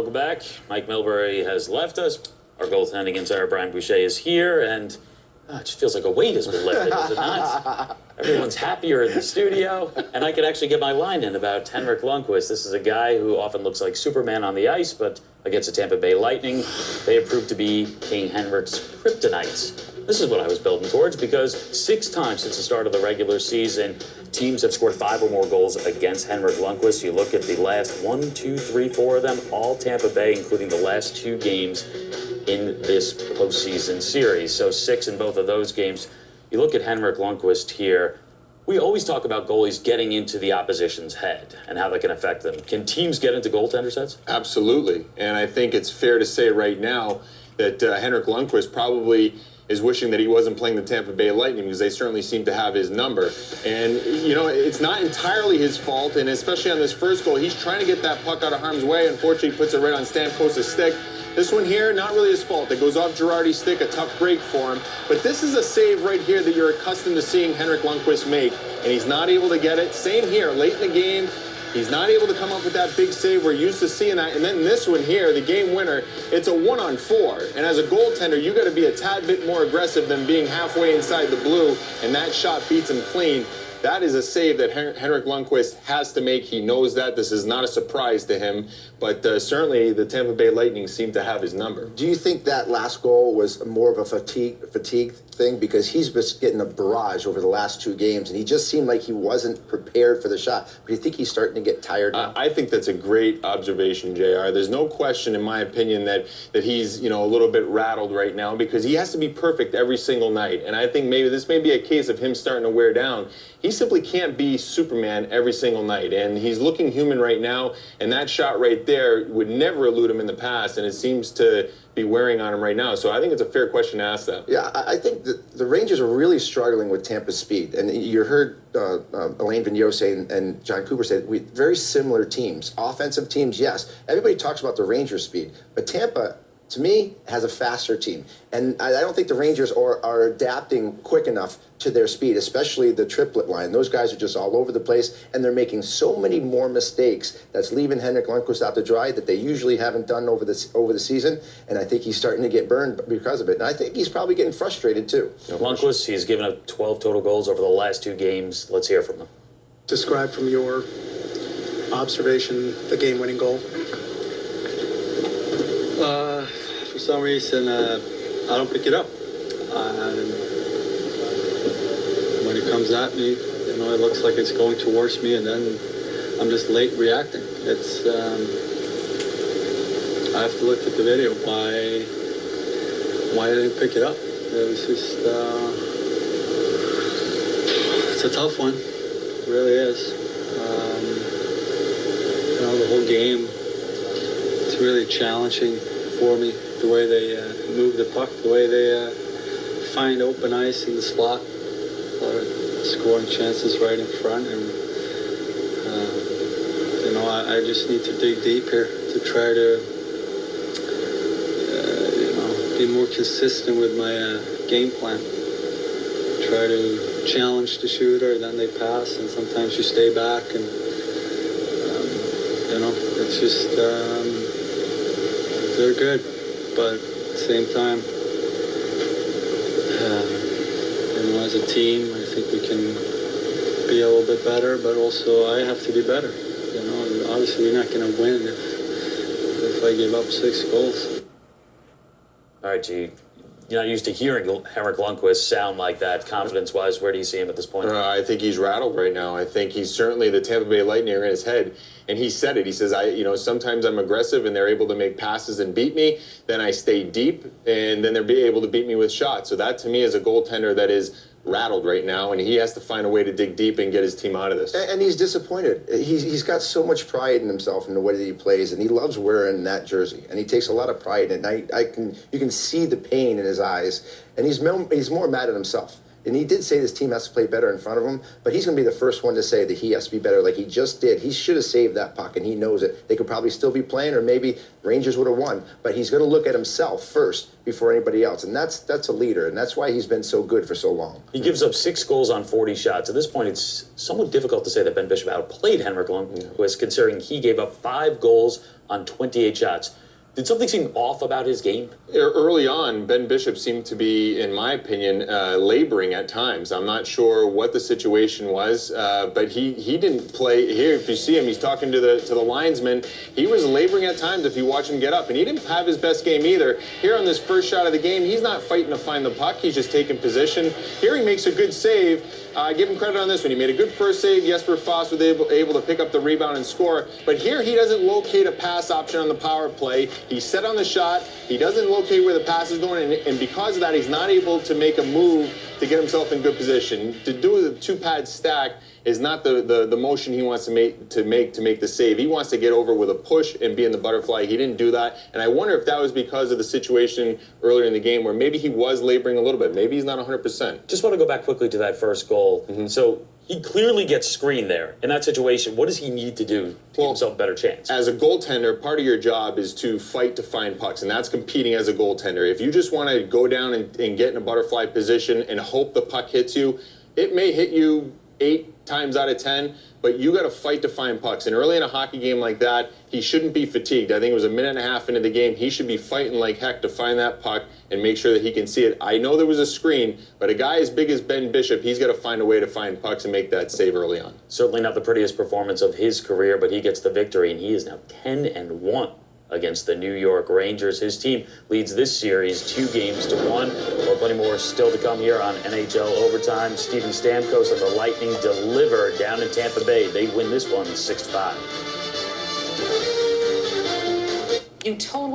Welcome back. Mike Milbury has left us. Our goaltending insider, Brian Boucher, is here, and it just feels like a weight has been lifted, does it not? Everyone's happier in the studio, and I could actually get my line in about Henrik Lundqvist. This is a guy who often looks like Superman on the ice, but against the Tampa Bay Lightning, they have proved to be King Henrik's kryptonite. This is what I was building towards, because 6 times since the start of the regular season, teams have scored 5 or more goals against Henrik Lundqvist. You look at the last 1, 2, 3, 4 of them, all Tampa Bay, including the last 2 games in this postseason series. So 6 in both of those games. You look at Henrik Lundqvist here. We always talk about goalies getting into the opposition's head and how that can affect them. Can teams get into goaltenders' heads? Absolutely. And I think it's fair to say right now that Henrik Lundqvist probably is wishing that he wasn't playing the Tampa Bay Lightning, because they certainly seem to have his number. And, you know, it's not entirely his fault, and especially on this first goal, he's trying to get that puck out of harm's way. Unfortunately, he puts it right on Stamkos' stick. This one here, not really his fault. It goes off Girardi's stick, a tough break for him. But this is a save right here that you're accustomed to seeing Henrik Lundqvist make, and he's not able to get it. Same here, late in the game. He's not able to come up with that big save. We're used to seeing that. And then this one here, the game winner, it's a 1-on-4. And as a goaltender, you got to be a tad bit more aggressive than being halfway inside the blue, and that shot beats him clean. That is a save that Henrik Lundqvist has to make. He knows that. This is not a surprise to him. But certainly the Tampa Bay Lightning seem to have his number. Do you think that last goal was more of a fatigue thing? Because he's been getting a barrage over the last 2 games, and he just seemed like he wasn't prepared for the shot. But do you think he's starting to get tired now? I think that's a great observation, JR. There's no question, in my opinion, that he's, a little bit rattled right now, because he has to be perfect every single night. And I think maybe this may be a case of him starting to wear down. He simply can't be Superman every single night, and he's looking human right now, and that shot right there would never elude him in the past, and it seems to be wearing on him right now. So I think it's a fair question to ask that. Yeah, I think that the Rangers are really struggling with Tampa's speed, and you heard Alain Vigneault say and John Cooper say, very similar teams. Offensive teams, yes. Everybody talks about the Rangers' speed, but Tampa, to me, has a faster team. And I don't think the Rangers are adapting quick enough to their speed, especially the triplet line. Those guys are just all over the place, and they're making so many more mistakes that's leaving Henrik Lundqvist out to dry that they usually haven't done over the season. And I think he's starting to get burned because of it. And I think he's probably getting frustrated too. Lundqvist, he's given up 12 total goals over the last 2 games. Let's hear from him. Describe from your observation the game-winning goal. For some reason, I don't pick it up. When it comes at me, it looks like it's going towards me, and then I'm just late reacting. It's I have to look at the video. Why I didn't pick it up? It was just it's a tough one. It really is. The whole game, it's really challenging for me, the way they move the puck, the way they find open ice in the slot. A lot of scoring chances right in front, and I just need to dig deep here to try to be more consistent with my game plan. Try to challenge the shooter, then they pass, and sometimes you stay back, and it's just they're good, but at the same time, as a team, I think we can be a little bit better, but also I have to be better. Obviously we're not going to win if I give up 6 goals. All right, G. You're not used to hearing Henrik Lundqvist sound like that, confidence-wise. Where do you see him at this point? I think he's rattled right now. I think he's certainly, the Tampa Bay Lightning are in his head. And he said it. He says, sometimes I'm aggressive and they're able to make passes and beat me. Then I stay deep, and then they're able to beat me with shots. So that, to me, is a goaltender that is rattled right now, and he has to find a way to dig deep and get his team out of this. And he's disappointed. He's got so much pride in himself and the way that he plays, and he loves wearing that jersey, and he takes a lot of pride in it. And you can see the pain in his eyes, and he's more mad at himself. And he did say this team has to play better in front of him, but he's going to be the first one to say that he has to be better like he just did. He should have saved that puck, and he knows it. They could probably still be playing, or maybe Rangers would have won, but he's going to look at himself first before anybody else, and that's a leader, and that's why he's been so good for so long. He gives up 6 goals on 40 shots. At this point, it's somewhat difficult to say that Ben Bishop outplayed Henrik Lundqvist, considering he gave up 5 goals on 28 shots. Did something seem off about his game? Early on, Ben Bishop seemed to be, in my opinion, laboring at times. I'm not sure what the situation was, but he didn't play. Here, if you see him, he's talking to the linesman. He was laboring at times if you watch him get up, and he didn't have his best game either. Here on this first shot of the game, he's not fighting to find the puck. He's just taking position. Here he makes a good save. Give him credit on this one. He made a good first save. Jesper Foss was able to pick up the rebound and score. But here he doesn't locate a pass option on the power play. He's set on the shot. He doesn't locate where the pass is going. And because of that, he's not able to make a move to get himself in good position. To do the 2-pad stack is not the motion he wants to make the save. He wants to get over with a push and be in the butterfly. He didn't do that. And I wonder if that was because of the situation earlier in the game where maybe he was laboring a little bit. Maybe he's not 100%. Just want to go back quickly to that first goal. So he clearly gets screened there. In that situation, what does he need to do to give himself a better chance? As a goaltender, part of your job is to fight to find pucks, and that's competing as a goaltender. If you just want to go down and get in a butterfly position and hope the puck hits you, it may hit you 8 times out of 10, but you got to fight to find pucks. And early in a hockey game like that, he shouldn't be fatigued. I think it was a minute and a half into the game. He should be fighting like heck to find that puck and make sure that he can see it. I know there was a screen, but a guy as big as Ben Bishop, he's got to find a way to find pucks and make that save early on. Certainly not the prettiest performance of his career, but he gets the victory, and he is now 10-1 against the New York Rangers. His team leads this series 2-1. Well, plenty more still to come here on NHL Overtime. Steven Stamkos and the Lightning deliver down in Tampa Bay. They win this one 6-5. You totally